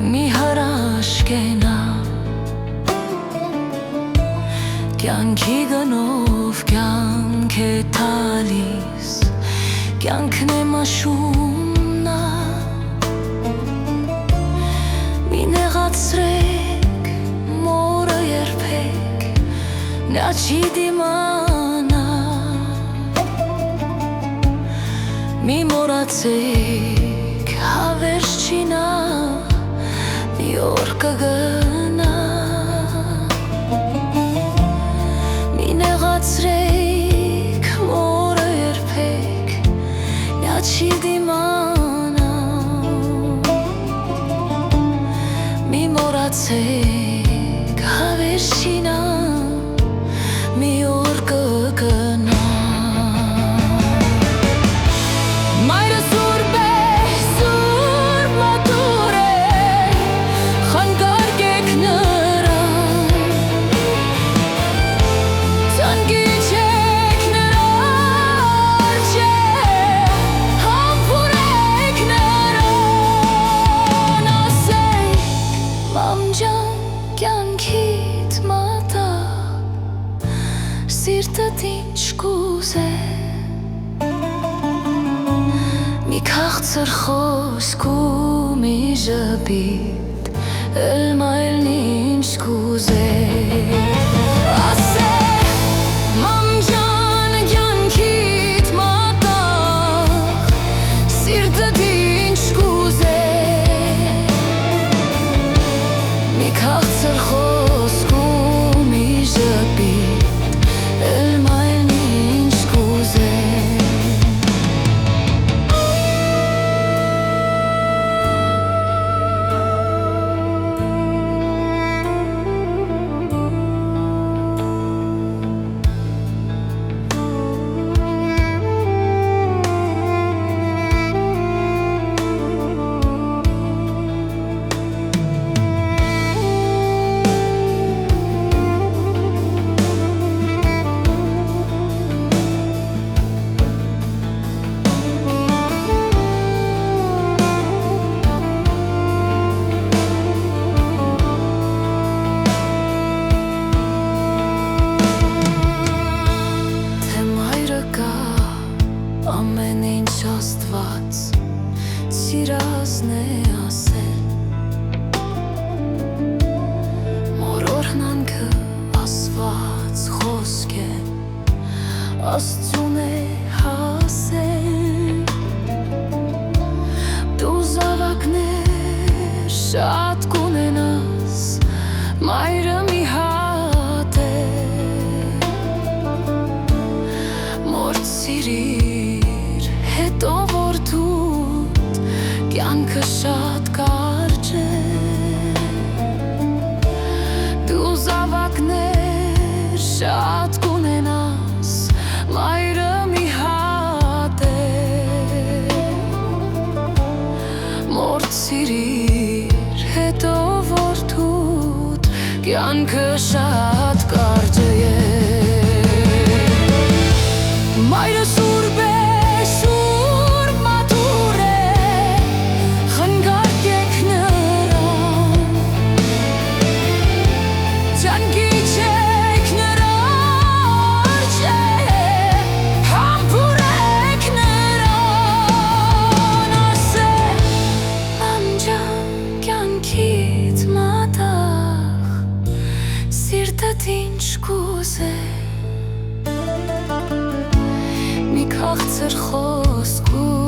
մի հրաշքենա կյանքի գնով կյանք է տալիս կյանքն է մաշումնա մի նեղացրեք մորը երբեք նա չի դիմանա մի մորացեք հավերժչինա մի օր կգնա մի նեղացրեք մորը երբեք նա չի դիմանա մի մորացեք հավերժչինա մի օր կգնա Սիրտդ ինչ կուզե մի քաղցր խոսք ու մի ժպիտ էլ մայլն ինչ կուզե Ամեն ինչ Աստված սիրազն է ասել Մորոր հնանքը ասված խոսք է Աստծուն է հասել Դու զավակներ շատ կունենաս Մայրը մի հատ է Մորդ սիրիր հետո որ դուտ կյանքը շատ կարճ է Դու զավակներ շատ կունենաս Մայրը մի հատ է Մորդ սիրիր հետո որ դուտ կյանքը շատ կարճ է Մայրը սուրբ է Սիրտդ ինչ կուզե մի քաղցր խոսք ու